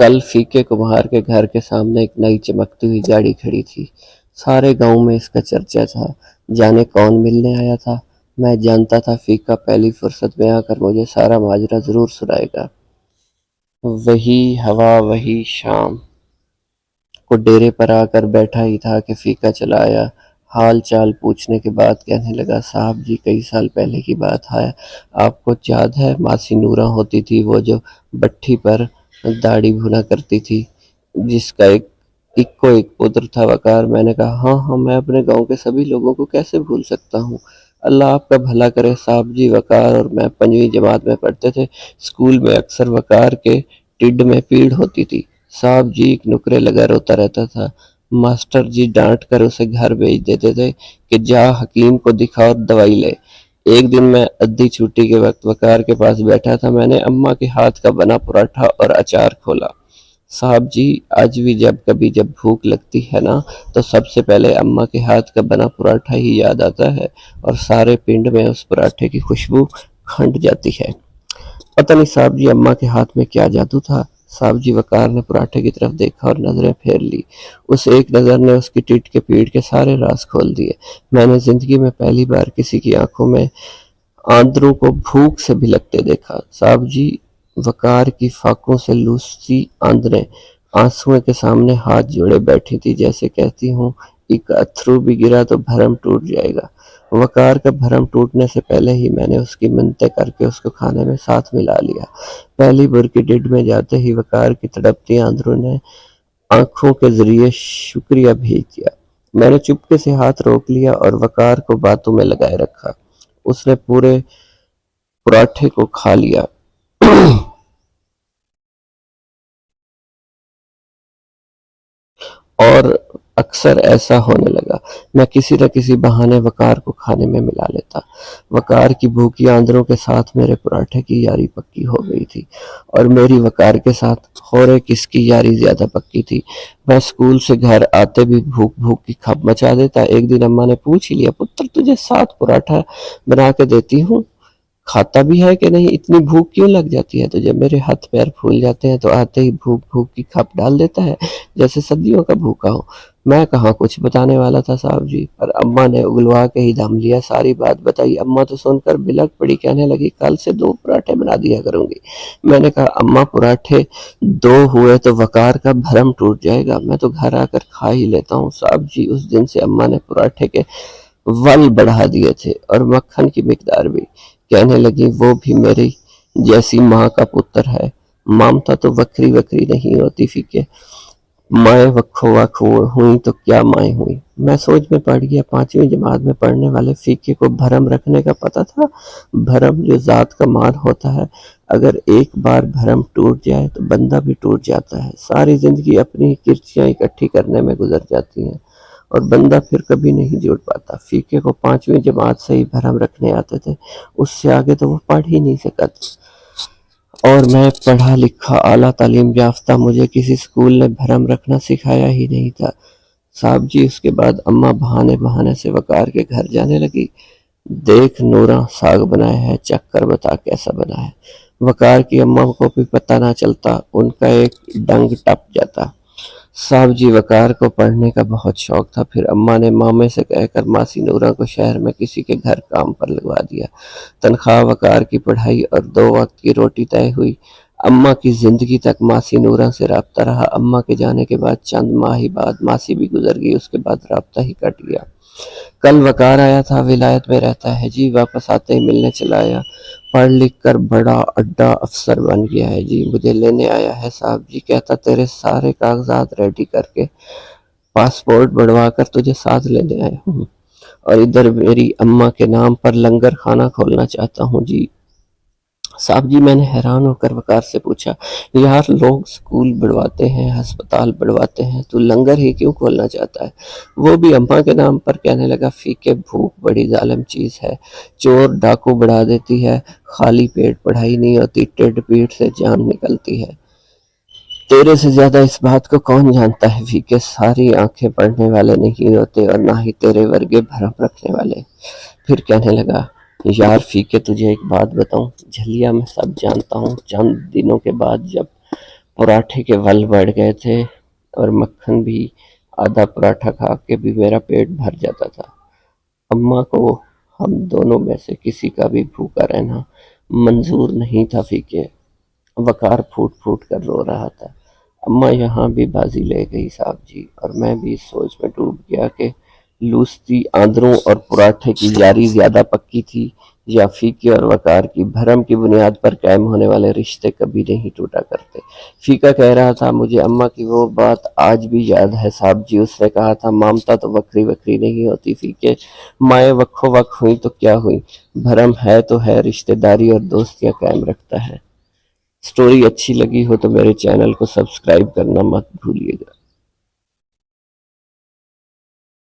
کل فیقے کمہار کے گھر کے سامنے ایک نئی چمکتی ہوئی گاڑی کھڑی تھی۔ سارے گاؤں میں اس کا چرچا تھا، جانے کون ملنے آیا تھا۔ میں جانتا تھا فیقہ پہلی فرصت میں آ کر مجھے سارا ماجرا ضرور سنائے گا۔ وہی ہوا، وہی شام کو ڈیرے پر آ کر بیٹھا ہی تھا کہ فیقہ چلا آیا۔ حال چال پوچھنے کے بعد کہنے لگا، صاحب جی کئی سال پہلے کی بات ہے، آپ کو یاد ہے ماسی نورہ ہوتی تھی، وہ جو بٹھی پر داڑھی بھونا کرتی تھی، جس کا ایک پتر تھا وقار۔ میں نے کہا ہاں میں اپنے گاؤں کے سبھی لوگوں کو کیسے بھول سکتا ہوں۔ اللہ آپ کا بھلا کرے صاحب جی، وقار اور میں 5ویں جماعت میں پڑھتے تھے، اسکول میں اکثر وقار کے ٹڈ میں پیڑ ہوتی تھی۔ صاحب جی ایک نکرے لگا روتا رہتا تھا، ماسٹر جی ڈانٹ کر اسے گھر بھیج دیتے تھے کہ جا حکیم کو دکھا اور دوائی لے۔ ایک دن میں ادھی چھٹی کے وقت وقار کے پاس بیٹھا تھا، میں نے اماں کے ہاتھ کا بنا پراٹھا اور اچار کھولا۔ صاحب جی آج بھی جب بھوک لگتی ہے نا تو سب سے پہلے اماں کے ہاتھ کا بنا پراٹھا ہی یاد آتا ہے، اور سارے پنڈ میں اس پراٹھے کی خوشبو کھنڈ جاتی ہے۔ پتہ نہیں صاحب جی اماں کے ہاتھ میں کیا جادو تھا۔ صاحب جی وقار نے پراٹھے کی طرف دیکھا اور نظریں پھیر لی۔ اس ایک نظر نے اس کی ٹٹ کے پیڑ کے سارے راز کھول دیے۔ میں نے زندگی میں پہلی بار کسی کی آنکھوں میں آندروں کو بھوک سے بھلکتے دیکھا۔ صاحب جی وقار کی فاقوں سے لوسی آندریں آنسوؤں کے سامنے ہاتھ جوڑے بیٹھی تھی، جیسے کہتی ہوں ایک اتھرو بھی گرا تو بھرم ٹوٹ جائے گا۔ وقار کا بھرم ٹوٹنے سے پہلے ہی میں نے اس کی منتیں کر کے اس کو کھانے میں ساتھ ملا لیا۔ پہلی برکی ڈڈ میں جاتے ہی وقار کی تڑپتی آندروں نے آنکھوں کے ذریعے شکریہ بھیج دیا۔ میں نے چپکے سے ہاتھ روک لیا اور وقار کو باتوں میں لگائے رکھا۔ اس نے پورے پراٹھے کو کھا لیا اور اکثر ایسا ہونے لگا، میں کسی نہ کسی بہانے وقار کو کھانے میں ملا لیتا۔ وقار کی بھوکی آندروں کے ساتھ میرے پراٹھے کی یاری پکی ہو گئی تھی، اور میری وقار کے ساتھ خورے کس کی یاری زیادہ پکی تھی۔ میں اسکول سے گھر آتے بھی بھوک کی کھپ مچا دیتا۔ ایک دن اماں نے پوچھ ہی لیا، پتر تجھے 7 پراٹھا بنا کے دیتی ہوں، کھاتا بھی ہے کہ نہیں، اتنی بھوک کیوں لگ جاتی ہے تجھے؟ میرے ہاتھ پیر پھول جاتے ہیں تو آتے ہی بھوک کی کھپ ڈال دیتا ہے جیسے صدیوں کا بھوکا ہو۔ میں کہاں کچھ بتانے والا تھا صاحب جی، پر اماں نے اگلوا کے ہی دم لیا، ساری بات بتائی۔ اماں تو سن کر بلک پڑی، کہنے لگی کل سے 2 پراٹھے بنا دیا کروں گی۔ میں نے کہا اماں پراٹھے 2 ہوئے تو وقار کا بھرم ٹوٹ جائے گا، میں تو گھر آ کر کھا ہی لیتا ہوں۔ صاحب جی اس دن سے اماں نے پراٹھے کے ول بڑھا دیے تھے، اور مکھن کی مقدار بھی۔ کہنے لگی وہ بھی میری جیسی ماں کا پتر ہے۔ مامتا تو وکری نہیں ہوتی فیقے، مائیں وکھو وکھ ہوئیں تو کیا مائیں ہوئیں۔ میں سوچ میں پڑ گیا، 5ویں جماعت میں پڑھنے والے فیقے کو بھرم رکھنے کا پتہ تھا۔ بھرم جو ذات کا مان ہوتا ہے، اگر ایک بار بھرم ٹوٹ جائے تو بندہ بھی ٹوٹ جاتا ہے، ساری زندگی اپنی کرچیاں اکٹھی کرنے میں گزر جاتی ہیں، اور بندہ پھر کبھی نہیں جڑ پاتا۔ فیقے کو 5ویں جماعت سے ہی بھرم رکھنے آتے تھے، اس سے آگے تو وہ پڑھ ہی نہیں سکا تھا۔ اور میں پڑھا لکھا اعلیٰ تعلیم یافتہ، مجھے کسی اسکول نے بھرم رکھنا سکھایا ہی نہیں تھا۔ صاحب جی اس کے بعد اماں بہانے سے وقار کے گھر جانے لگی، دیکھ نوراں ساگ بنایا ہے، چکھ کر بتا کیسا بنا ہے۔ وقار کی اماں کو بھی پتہ نہ چلتا، ان کا ایک ڈنگ ٹپ جاتا۔ صاحب جی وقار کو پڑھنے کا بہت شوق تھا، پھر اماں نے مامے سے کہہ کر ماسی نورہ کو شہر میں کسی کے گھر کام پر لگوا دیا۔ تنخواہ وقار کی پڑھائی اور 2 وقت کی روٹی طے ہوئی۔ اماں کی زندگی تک ماسی نورہ سے رابطہ رہا۔ اماں کے جانے کے بعد چند ماہ ہی بعد ماسی بھی گزر گئی، اس کے بعد رابطہ ہی کٹ گیا۔ کل وقار آیا تھا، ولایت میں رہتا ہے جی، واپس آتے ہی ملنے چلا آیا، پڑھ لکھ کر بڑا اڈا افسر بن گیا ہے جی، مجھے لینے آیا ہے صاحب جی، کہتا تیرے سارے کاغذات ریڈی کر کے پاسپورٹ بڑھوا کر تجھے ساتھ لینے آیا ہوں، اور ادھر میری اماں کے نام پر لنگر خانہ کھولنا چاہتا ہوں جی۔ صاحب جی میں نے حیران ہو کر وقار سے پوچھا، یار لوگ سکول بڑھواتے ہیں، ہسپتال بڑھواتے ہیں، تو لنگر ہی کیوں کھولنا چاہتا ہے؟ وہ بھی اماں کے نام پر۔ کہنے لگا فیقے بھوک بڑی ظالم چیز ہے، چور ڈاکو بڑھا دیتی ہے، خالی پیٹ پڑھائی نہیں ہوتی، ٹیڈ پیٹ سے جان نکلتی ہے۔ تیرے سے زیادہ اس بات کو کون جانتا ہے فیقے، ساری آنکھیں پڑھنے والے نہیں ہوتے، اور نہ ہی تیرے ورگے بھرم رکھنے والے۔ پھر کہنے لگا، یار فیقے تجھے ایک بات بتاؤں، جھلیا میں سب جانتا ہوں۔ چند دنوں کے بعد جب پراٹھے کے ول بڑھ گئے تھے اور مکھن بھی آدھا پراٹھا کھا کے بھی میرا پیٹ بھر جاتا تھا۔ اماں کو ہم دونوں میں سے کسی کا بھی بھوکا رہنا منظور نہیں تھا۔ فیکے وقار پھوٹ پھوٹ کر رو رہا تھا۔ اماں یہاں بھی بازی لے گئی صاحب جی، اور میں بھی اس سوچ میں ڈوب گیا کہ لوستی آندروں اور پراٹھے کی یاری زیادہ پکی تھی یا فیکے اور وقار کی بھرم کی بنیاد پر قائم ہونے والے رشتے کبھی نہیں ٹوٹا کرتے۔ فیکا کہہ رہا تھا، مجھے اماں کی وہ بات آج بھی یاد ہے صاحب جی، اس نے کہا تھا مامتا تو وکری وکری نہیں ہوتی فیکے، مائیں وکھو وک ہوئیں تو کیا ہوئیں، بھرم ہے تو ہے، رشتہ داری اور دوستیاں قائم رکھتا ہے۔ سٹوری اچھی لگی ہو تو میرے چینل کو سبسکرائب کرنا مت بھولیے گا۔